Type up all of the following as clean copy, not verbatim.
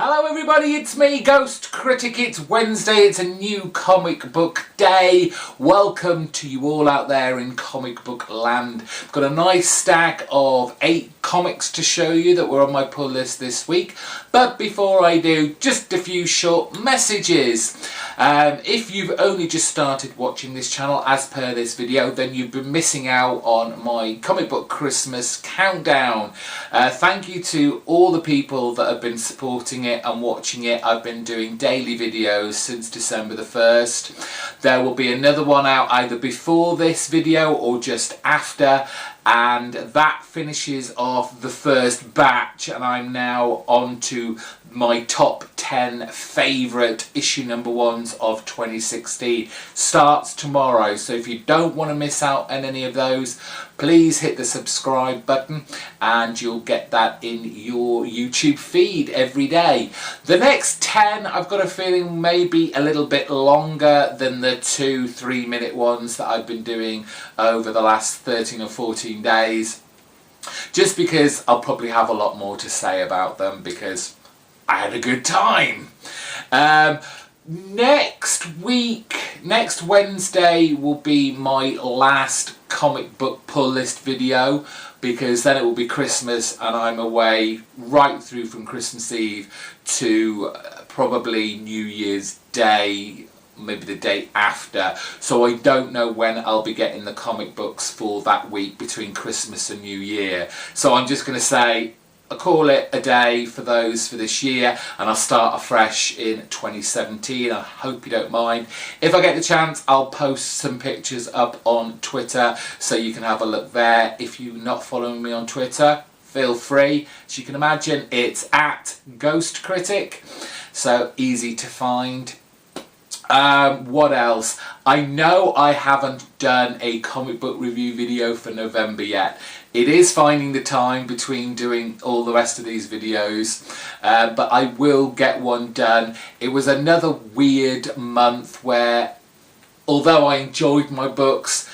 Hello everybody, it's me, GhostCritic. It's Wednesday, it's a new comic book day. Welcome to you all out there in comic book land. I've got a nice stack of 8 comics to show you that were on my pull list this week. But before I do, just a few short messages. If you've only just started watching this channel as per this video, then you've been missing out on my comic book Christmas countdown. Thank you to all the people that have been supporting it and watching it. I've been doing daily videos since December the 1st. There will be another one out either before this video or just after, and that finishes off the first batch, and I'm now on to my top 10 favourite issue number 1s of 2016. Starts tomorrow, so if you don't want to miss out on any of those, please hit the subscribe button and you'll get that in your YouTube feed every day. The next 10, I've got a feeling maybe a little bit longer than the 2-3 minute ones that I've been doing over the last 13 or 14 days, just because I'll probably have a lot more to say about them because I had a good time. Next Wednesday will be my last comic book pull list video, because then it will be Christmas and I'm away right through from Christmas Eve to probably New Year's Day, maybe the day after. So I don't know when I'll be getting the comic books for that week between Christmas and New Year. So I'm just going to say I'll call it a day for those for this year, and I'll start afresh in 2017. I hope you don't mind. If I get the chance, I'll post some pictures up on Twitter so you can have a look there. If you're not following me on Twitter, feel free. As you can imagine, it's at GhostCritic, so easy to find. What else? I know I haven't done a comic book review video for November yet. It is finding the time between doing all the rest of these videos, but I will get one done. It was another weird month where, although I enjoyed my books,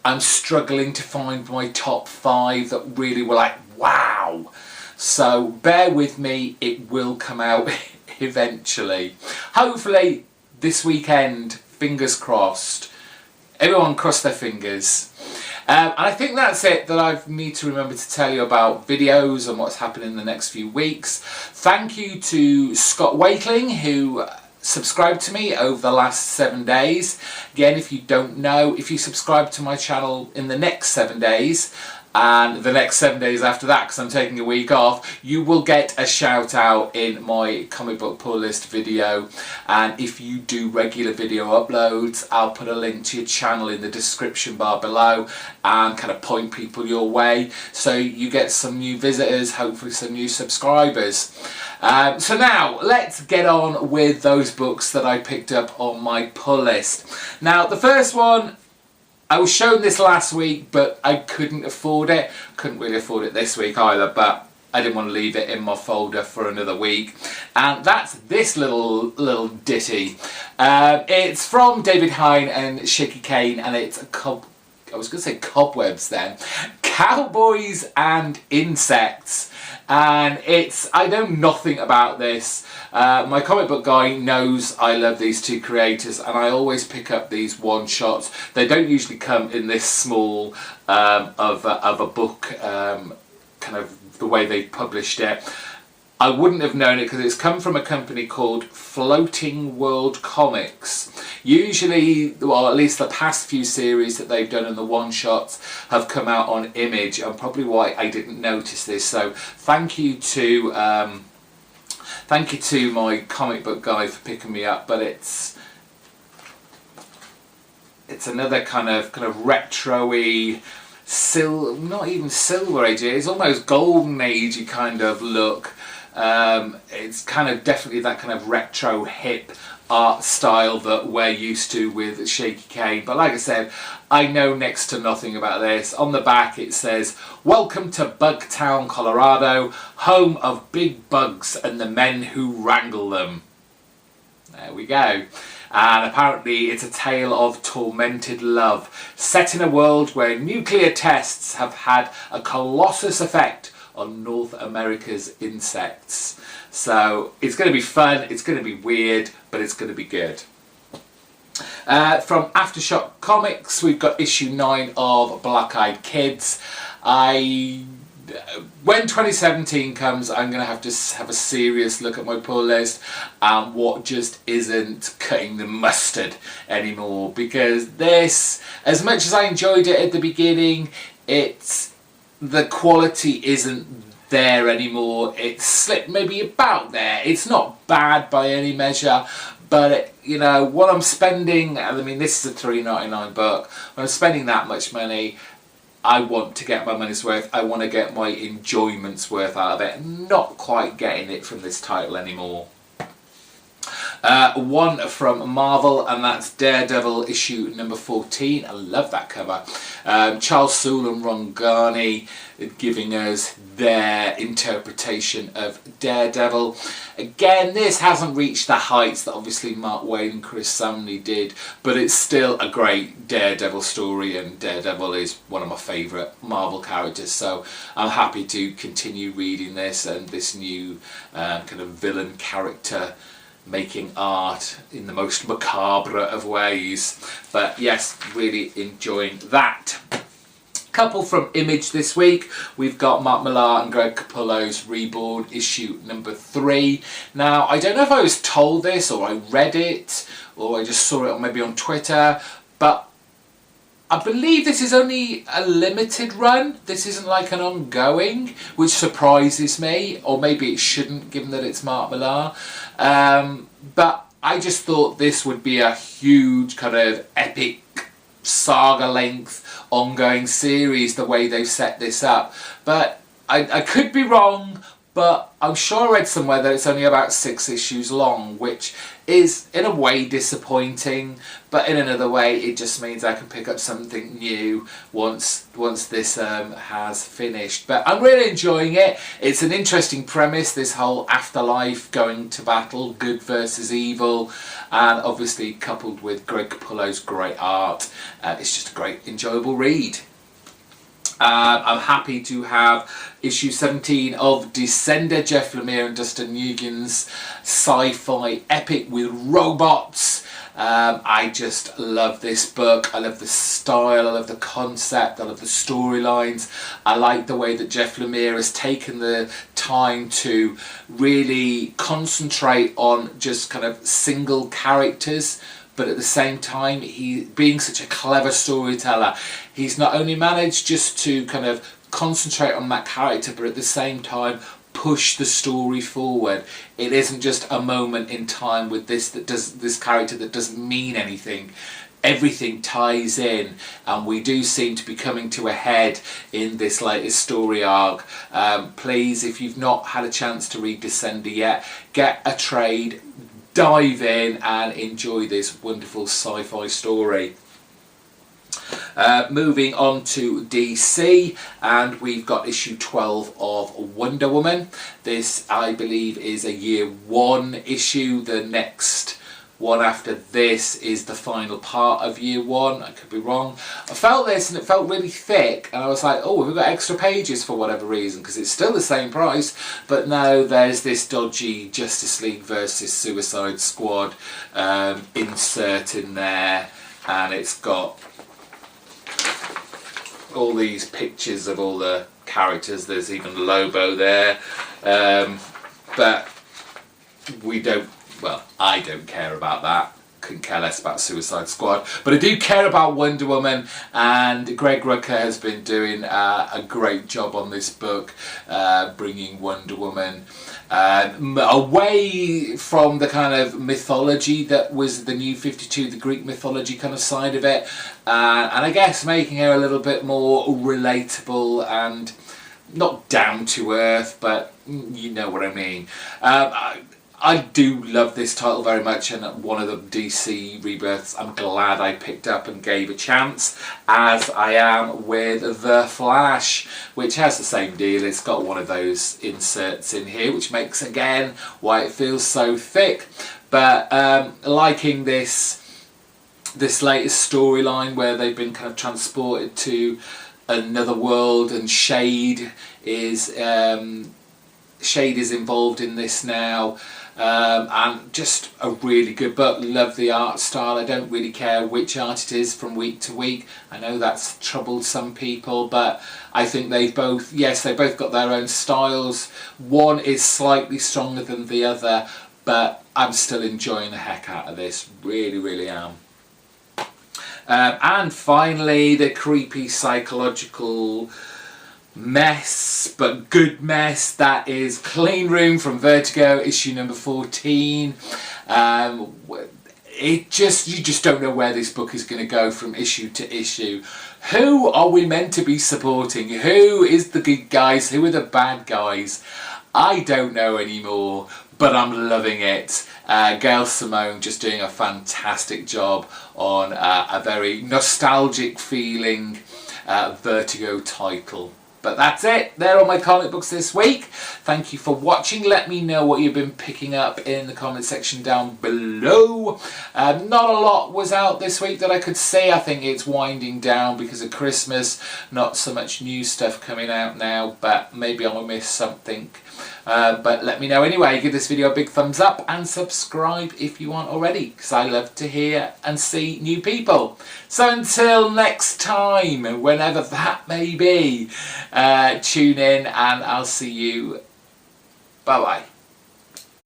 I'm struggling to find my top 5 that really were like, wow. So bear with me, it will come out eventually. Hopefully this weekend, fingers crossed. Everyone cross their fingers. And I think that's it that I need to remember to tell you about videos and what's happening in the next few weeks. Thank you to Scott Wakeling, who subscribed to me over the last 7 days. Again, if you don't know, if you subscribe to my channel in the next 7 days, and the next 7 days after that, because I'm taking a week off, you will get a shout out in my comic book pull list video. And if you do regular video uploads, I'll put a link to your channel in the description bar below and kind of point people your way, so you get some new visitors, hopefully some new subscribers. So now let's get on with those books that I picked up on my pull list. Now the first one, I was shown this last week, but I couldn't afford it. Couldn't really afford it this week either, but I didn't want to leave it in my folder for another week. And that's this little ditty. It's from David Hine and Shaky Kane, and it's I was going to say cobwebs then. Cowboys and Insects. And I know nothing about this. My comic book guy knows I love these two creators, and I always pick up these one-shots. They don't usually come in this small of a book, kind of the way they published it. I wouldn't have known it because it's come from a company called Floating World Comics. Usually, well, at least the past few series that they've done in the one-shots have come out on Image, and probably why I didn't notice this. So thank you to my comic book guy for picking me up. But it's another kind of retro-y, not even silver age, it's almost golden agey kind of look. It's kind of definitely that kind of retro hip art style that we're used to with Shaky Kane. But like I said, I know next to nothing about this. On the back it says, "Welcome to Bugtown, Colorado, home of big bugs and the men who wrangle them." There we go. And apparently it's a tale of tormented love, set in a world where nuclear tests have had a colossus effect on North America's insects. So it's going to be fun, it's going to be weird, but it's going to be good. From Aftershock Comics, we've got issue 9 of Black Eyed Kids. When 2017 comes, I'm going to have a serious look at my pull list and what just isn't cutting the mustard anymore, because this, as much as I enjoyed it at the beginning, the quality isn't there anymore. It's slipped maybe about there. It's not bad by any measure, but you know, what I'm spending, I mean, this is a $3.99 book, when I'm spending that much money, I want to get my money's worth. I want to get my enjoyment's worth out of it. I'm not quite getting it from this title anymore. One from Marvel, and that's Daredevil issue number 14. I love that cover. Charles Soule and Ron Garney giving us their interpretation of Daredevil. Again, this hasn't reached the heights that obviously Mark Waid and Chris Samney did, but it's still a great Daredevil story, and Daredevil is one of my favourite Marvel characters, so I'm happy to continue reading this and this new kind of villain character making art in the most macabre of ways. But yes, really enjoying that. Couple from Image this week, we've got Mark Millar and Greg Capullo's Reborn issue number 3. Now, I don't know if I was told this or I read it or I just saw it maybe on Twitter, but I believe this is only a limited run. This isn't like an ongoing, which surprises me, or maybe it shouldn't given that it's Mark Millar. But I just thought this would be a huge kind of epic saga length ongoing series the way they've set this up. But I could be wrong, but I'm sure I read somewhere that it's only about 6 issues long, which is in a way disappointing, but in another way it just means I can pick up something new once this has finished. But I'm really enjoying it. It's an interesting premise, this whole afterlife, going to battle, good versus evil, and obviously coupled with Greg Capullo's great art, it's just a great enjoyable read. I'm happy to have issue 17 of Descender, Jeff Lemire and Dustin Nguyen's sci-fi epic with robots. I just love this book. I love the style, I love the concept, I love the storylines. I like the way that Jeff Lemire has taken the time to really concentrate on just kind of single characters, but at the same time, he being such a clever storyteller, he's not only managed just to kind of concentrate on that character, but at the same time push the story forward. It isn't just a moment in time with this character that doesn't mean anything. Everything ties in, and we do seem to be coming to a head in this latest story arc. Please, if you've not had a chance to read Descender yet, get a trade, dive in and enjoy this wonderful sci-fi story. Moving on to DC, and we've got issue 12 of Wonder Woman. This, I believe, is a year 1 issue. The next one after this is the final part of year 1. I could be wrong. I felt this and it felt really thick, and I was like, oh, we've got extra pages for whatever reason, because it's still the same price. But no, there's this dodgy Justice League versus Suicide Squad insert in there, and it's got all these pictures of all the characters. There's even Lobo there, but we don't, well, I don't care about that. Couldn't care less about Suicide Squad, but I do care about Wonder Woman, and Greg Rucka has been doing a great job on this book, bringing Wonder Woman away from the kind of mythology that was the New 52, the Greek mythology kind of side of it, and I guess making her a little bit more relatable and not down to earth, but you know what I mean. I do love this title very much, and one of the DC rebirths I'm glad I picked up and gave a chance, as I am with The Flash, which has the same deal. It's got one of those inserts in here, which makes, again, why it feels so thick. But liking this latest storyline where they've been kind of transported to another world, and Shade is Shade is involved in this now. And just a really good book. Love the art style. I don't really care which art it is from week to week. I know that's troubled some people, but I think they've both got their own styles. One is slightly stronger than the other, but I'm still enjoying the heck out of this. Really, really am. And finally, the creepy psychological mess, but good mess, that is Clean Room from Vertigo, issue number 14. You just don't know where this book is going to go from issue to issue. Who are we meant to be supporting? Who is the good guys? Who are the bad guys? I don't know anymore, but I'm loving it. Gail Simone just doing a fantastic job on a very nostalgic feeling Vertigo title. But that's it. They're all my comic books this week. Thank you for watching. Let me know what you've been picking up in the comment section down below. Not a lot was out this week that I could say. I think it's winding down because of Christmas. Not so much new stuff coming out now, but maybe I'll miss something. But let me know anyway. Give this video a big thumbs up and subscribe if you aren't already, because I love to hear and see new people. So until next time, whenever that may be, tune in and I'll see you. Bye bye.